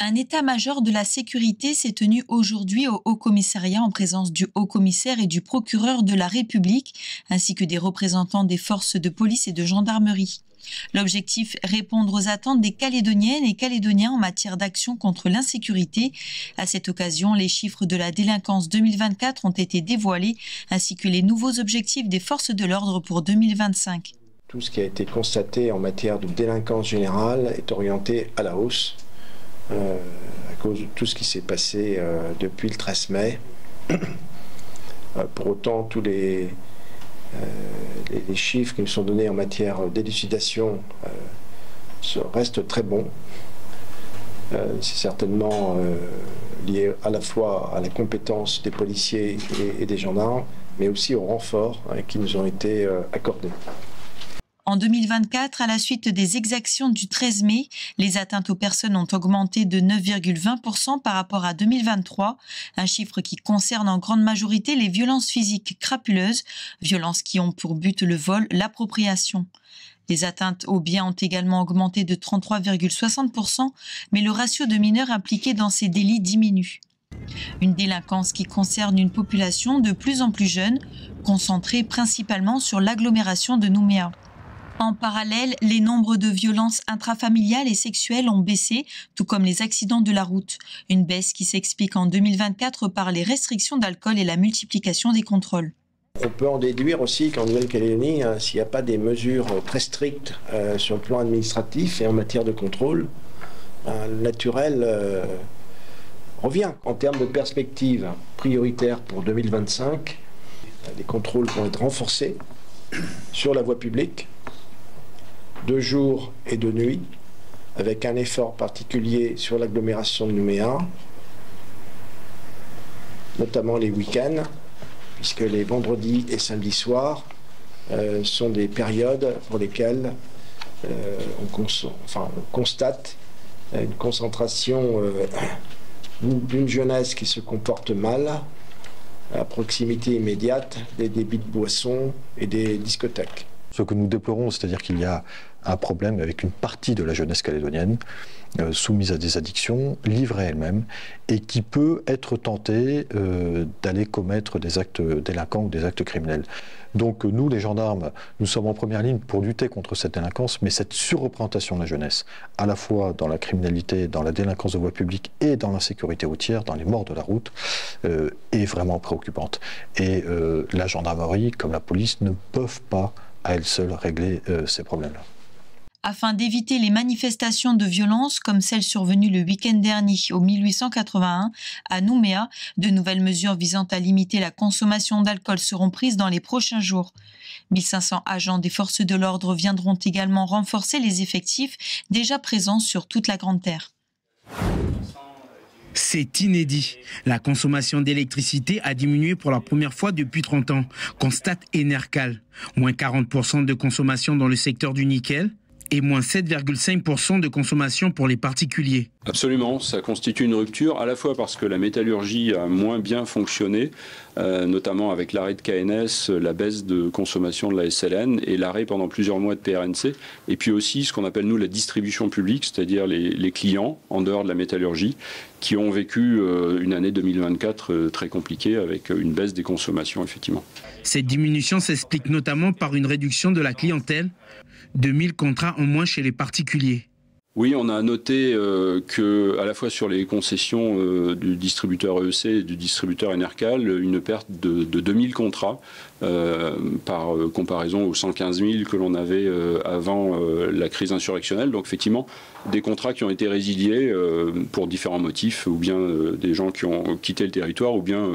Un état-major de la sécurité s'est tenu aujourd'hui au Haut-Commissariat en présence du Haut-Commissaire et du procureur de la République, ainsi que des représentants des forces de police et de gendarmerie. L'objectif, répondre aux attentes des Calédoniennes et Calédoniens en matière d'action contre l'insécurité. À cette occasion, les chiffres de la délinquance 2024 ont été dévoilés, ainsi que les nouveaux objectifs des forces de l'ordre pour 2025. Tout ce qui a été constaté en matière de délinquance générale est orienté à la hausse. À cause de tout ce qui s'est passé depuis le 13 mai. Pour autant, tous les chiffres qui nous sont donnés en matière d'élucidation restent très bons. C'est certainement lié à la fois à la compétence des policiers et des gendarmes, mais aussi aux renforts qui nous ont été accordés. En 2024, à la suite des exactions du 13 mai, les atteintes aux personnes ont augmenté de 9,20% par rapport à 2023, un chiffre qui concerne en grande majorité les violences physiques crapuleuses, violences qui ont pour but le vol, l'appropriation. Les atteintes aux biens ont également augmenté de 33,60%, mais le ratio de mineurs impliqués dans ces délits diminue. Une délinquance qui concerne une population de plus en plus jeune, concentrée principalement sur l'agglomération de Nouméa. En parallèle, les nombres de violences intrafamiliales et sexuelles ont baissé, tout comme les accidents de la route. Une baisse qui s'explique en 2024 par les restrictions d'alcool et la multiplication des contrôles. On peut en déduire aussi qu'en Nouvelle-Calédonie, s'il n'y a pas des mesures très strictes sur le plan administratif et en matière de contrôle, le naturel revient. En termes de perspectives prioritaires pour 2025, les contrôles vont être renforcés sur la voie publique, de jour et de nuit, avec un effort particulier sur l'agglomération de Nouméa, notamment les week-ends, puisque les vendredis et samedis soirs sont des périodes pour lesquelles on constate une concentration d'une jeunesse qui se comporte mal, à proximité immédiate des débits de boissons et des discothèques. Ce que nous déplorons, c'est-à-dire qu'il y a un problème avec une partie de la jeunesse calédonienne soumise à des addictions, livrée elle-même, et qui peut être tentée d'aller commettre des actes délinquants ou des actes criminels. Donc nous, les gendarmes, nous sommes en première ligne pour lutter contre cette délinquance, mais cette surreprésentation de la jeunesse, à la fois dans la criminalité, dans la délinquance de voie publique et dans l'insécurité routière, dans les morts de la route, est vraiment préoccupante. Et la gendarmerie, comme la police, ne peuvent pas à elles seules régler ces problèmes-là. Afin d'éviter les manifestations de violence comme celle survenue le week-end dernier au 1881 à Nouméa, de nouvelles mesures visant à limiter la consommation d'alcool seront prises dans les prochains jours. 1500 agents des forces de l'ordre viendront également renforcer les effectifs déjà présents sur toute la Grande Terre. C'est inédit. La consommation d'électricité a diminué pour la première fois depuis 30 ans, constate Enercal. Moins 40% de consommation dans le secteur du nickel et moins 7,5% de consommation pour les particuliers. Absolument, ça constitue une rupture, à la fois parce que la métallurgie a moins bien fonctionné, notamment avec l'arrêt de KNS, la baisse de consommation de la SLN et l'arrêt pendant plusieurs mois de PRNC, et puis aussi ce qu'on appelle nous la distribution publique, c'est-à-dire les clients en dehors de la métallurgie, qui ont vécu une année 2024 très compliquée avec une baisse des consommations, effectivement. Cette diminution s'explique notamment par une réduction de la clientèle, 2000 contrats en moins chez les particuliers. Oui, on a noté que, à la fois sur les concessions du distributeur EEC et du distributeur Enercal, une perte de 2000 contrats par comparaison aux 115 000 que l'on avait avant la crise insurrectionnelle. Donc effectivement, des contrats qui ont été résiliés pour différents motifs, ou bien des gens qui ont quitté le territoire, ou bien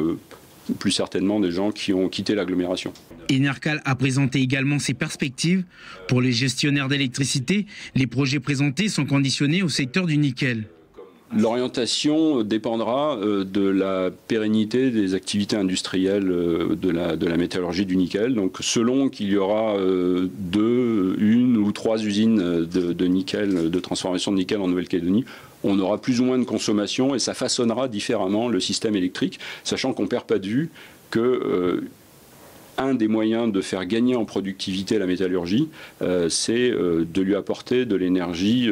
plus certainement des gens qui ont quitté l'agglomération. Enercal a présenté également ses perspectives. Pour les gestionnaires d'électricité, les projets présentés sont conditionnés au secteur du nickel. L'orientation dépendra de la pérennité des activités industrielles de la métallurgie du nickel. Donc selon qu'il y aura une ou trois usines de nickel, de transformation de nickel en Nouvelle-Calédonie, on aura plus ou moins de consommation et ça façonnera différemment le système électrique, sachant qu'on ne perd pas de vue que un des moyens de faire gagner en productivité la métallurgie, c'est de lui apporter de l'énergie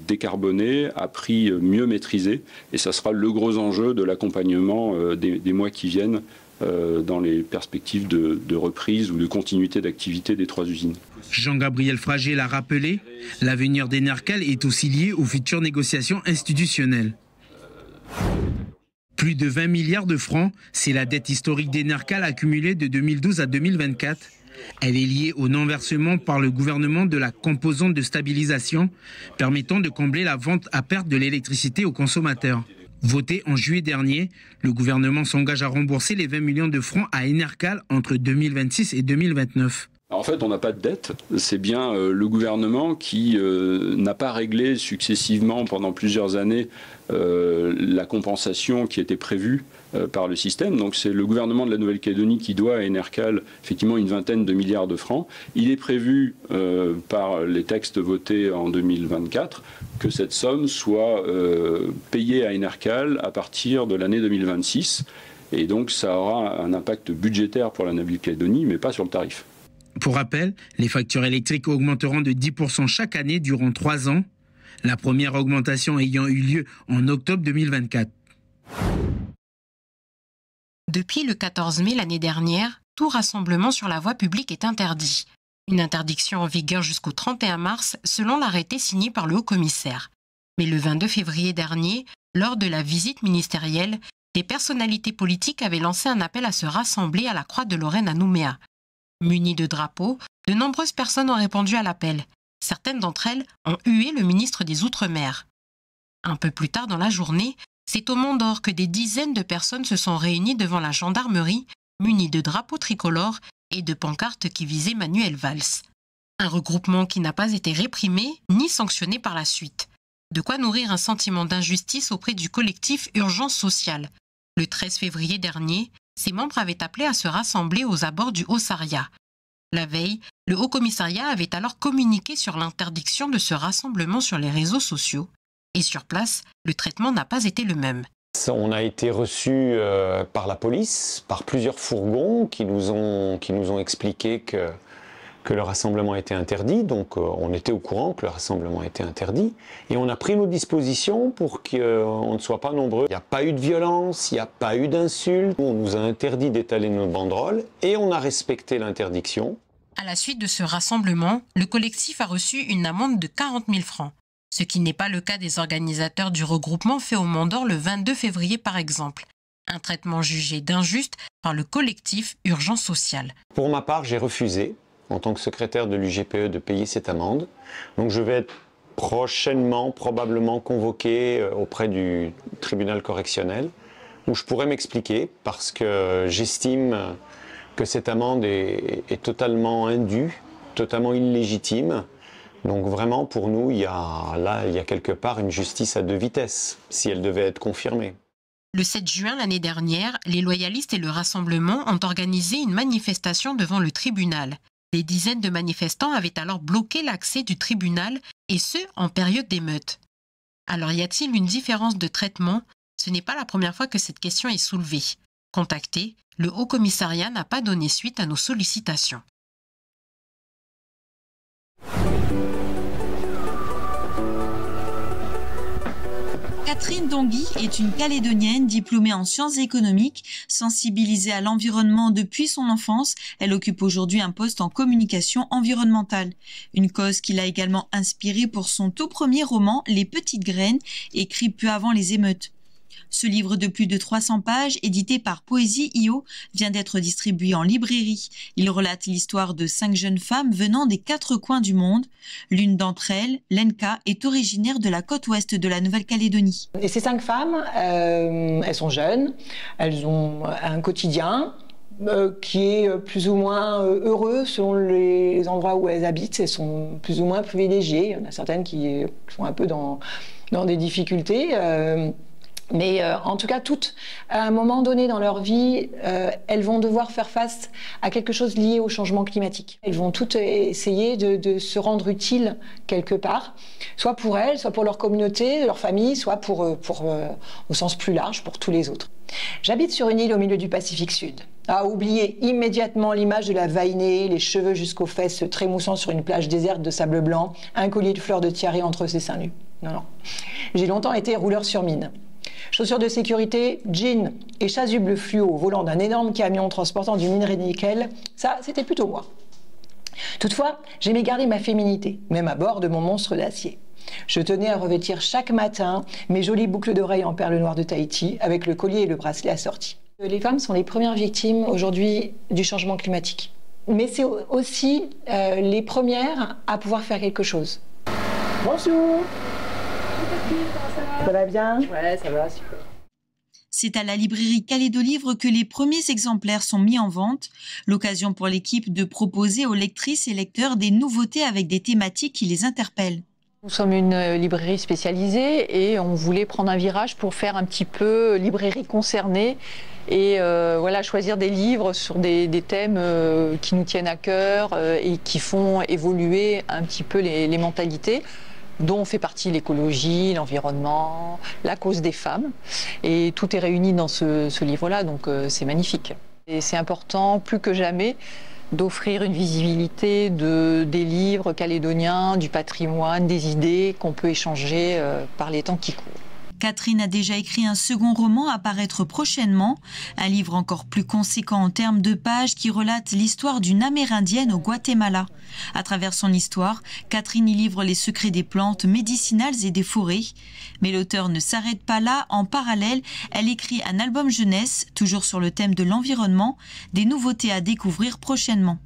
décarbonée à prix mieux maîtrisé. Et ça sera le gros enjeu de l'accompagnement des mois qui viennent dans les perspectives de reprise ou de continuité d'activité des 3 usines. Jean-Gabriel Frager l'a rappelé, l'avenir d'Enercal est aussi lié aux futures négociations institutionnelles. Plus de 20 milliards de francs, c'est la dette historique d'Enercal accumulée de 2012 à 2024. Elle est liée au non-versement par le gouvernement de la composante de stabilisation permettant de combler la vente à perte de l'électricité aux consommateurs. Voté en juillet dernier, le gouvernement s'engage à rembourser les 20 millions de francs à Enercal entre 2026 et 2029. En fait, on n'a pas de dette. C'est bien le gouvernement qui n'a pas réglé successivement pendant plusieurs années la compensation qui était prévue par le système. Donc c'est le gouvernement de la Nouvelle-Calédonie qui doit à Enercal effectivement une vingtaine de milliards de francs. Il est prévu par les textes votés en 2024 que cette somme soit payée à Enercal à partir de l'année 2026. Et donc ça aura un impact budgétaire pour la Nouvelle-Calédonie, mais pas sur le tarif. Pour rappel, les factures électriques augmenteront de 10% chaque année durant 3 ans, la première augmentation ayant eu lieu en octobre 2024. Depuis le 14 mai l'année dernière, tout rassemblement sur la voie publique est interdit. Une interdiction en vigueur jusqu'au 31 mars selon l'arrêté signé par le haut-commissaire. Mais le 22 février dernier, lors de la visite ministérielle, des personnalités politiques avaient lancé un appel à se rassembler à la Croix de Lorraine à Nouméa. Munies de drapeaux, de nombreuses personnes ont répondu à l'appel. Certaines d'entre elles ont hué le ministre des Outre-mer. Un peu plus tard dans la journée, c'est au Mont d'Or que des dizaines de personnes se sont réunies devant la gendarmerie, munies de drapeaux tricolores et de pancartes qui visaient Manuel Valls. Un regroupement qui n'a pas été réprimé ni sanctionné par la suite. De quoi nourrir un sentiment d'injustice auprès du collectif Urgence Sociale. Le 13 février dernier, ses membres avaient appelé à se rassembler aux abords du Haut-Saria. La veille, le Haut-Commissariat avait alors communiqué sur l'interdiction de ce rassemblement sur les réseaux sociaux. Et sur place, le traitement n'a pas été le même. On a été reçus par la police, par plusieurs fourgons qui nous ont expliqué que le rassemblement était interdit. Donc on était au courant que le rassemblement était interdit. Et on a pris nos dispositions pour qu'on ne soit pas nombreux. Il n'y a pas eu de violence, il n'y a pas eu d'insultes. On nous a interdit d'étaler nos banderoles et on a respecté l'interdiction. À la suite de ce rassemblement, le collectif a reçu une amende de 40 000 francs. Ce qui n'est pas le cas des organisateurs du regroupement fait au Mont d'Or le 22 février par exemple. Un traitement jugé d'injuste par le collectif Urgence Sociale. Pour ma part, j'ai refusé, en tant que secrétaire de l'UGPE, de payer cette amende. Donc je vais être prochainement, probablement convoqué auprès du tribunal correctionnel, où je pourrais m'expliquer, parce que j'estime que cette amende est totalement indue, totalement illégitime. Donc vraiment, pour nous, il y a quelque part une justice à 2 vitesses, si elle devait être confirmée. Le 7 juin l'année dernière, les loyalistes et le rassemblement ont organisé une manifestation devant le tribunal. Des dizaines de manifestants avaient alors bloqué l'accès du tribunal, et ce, en période d'émeute. Alors y a-t-il une différence de traitement? Ce n'est pas la première fois que cette question est soulevée. Contacté, le Haut-Commissariat n'a pas donné suite à nos sollicitations. Catherine Dongui est une Calédonienne diplômée en sciences économiques, sensibilisée à l'environnement depuis son enfance. Elle occupe aujourd'hui un poste en communication environnementale. Une cause qui l'a également inspirée pour son tout premier roman, Les Petites Graines, écrit peu avant les émeutes. Ce livre de plus de 300 pages, édité par Poésie.io, vient d'être distribué en librairie. Il relate l'histoire de 5 jeunes femmes venant des 4 coins du monde. L'une d'entre elles, Lenka, est originaire de la côte ouest de la Nouvelle-Calédonie. Et ces 5 femmes, elles sont jeunes, elles ont un quotidien qui est plus ou moins heureux selon les endroits où elles habitent. Elles sont plus ou moins privilégiées. Il y en a certaines qui sont un peu dans des difficultés. Mais en tout cas, toutes, à un moment donné dans leur vie, elles vont devoir faire face à quelque chose lié au changement climatique. Elles vont toutes essayer de se rendre utiles quelque part, soit pour elles, soit pour leur communauté, leur famille, soit pour au sens plus large, pour tous les autres. J'habite sur une île au milieu du Pacifique Sud. À oublier immédiatement l'image de la vainée, les cheveux jusqu'aux fesses se trémoussant sur une plage déserte de sable blanc, un collier de fleurs de tiare entre ses seins nus. Non, non. J'ai longtemps été rouleur sur mine. Chaussures de sécurité, jeans et chasuble fluo au volant d'un énorme camion transportant du minerai de nickel, ça, c'était plutôt moi. Toutefois, j'aimais garder ma féminité, même à bord de mon monstre d'acier. Je tenais à revêtir chaque matin mes jolies boucles d'oreilles en perles noires de Tahiti, avec le collier et le bracelet assortis. Les femmes sont les premières victimes aujourd'hui du changement climatique. Mais c'est aussi les premières à pouvoir faire quelque chose. Bonjour. Ça va bien? Ouais, ça va, super. C'est à la librairie Calédolivre que les premiers exemplaires sont mis en vente, l'occasion pour l'équipe de proposer aux lectrices et lecteurs des nouveautés avec des thématiques qui les interpellent. Nous sommes une librairie spécialisée et on voulait prendre un virage pour faire un petit peu librairie concernée et voilà, choisir des livres sur des thèmes qui nous tiennent à cœur et qui font évoluer un petit peu les mentalités, dont fait partie l'écologie, l'environnement, la cause des femmes. Et tout est réuni dans ce livre-là, donc c'est magnifique. Et c'est important, plus que jamais, d'offrir une visibilité des livres calédoniens, du patrimoine, des idées qu'on peut échanger par les temps qui courent. Catherine a déjà écrit un second roman à paraître prochainement, un livre encore plus conséquent en termes de pages qui relate l'histoire d'une Amérindienne au Guatemala. À travers son histoire, Catherine y livre les secrets des plantes médicinales et des forêts. Mais l'auteure ne s'arrête pas là. En parallèle, elle écrit un album jeunesse, toujours sur le thème de l'environnement, des nouveautés à découvrir prochainement.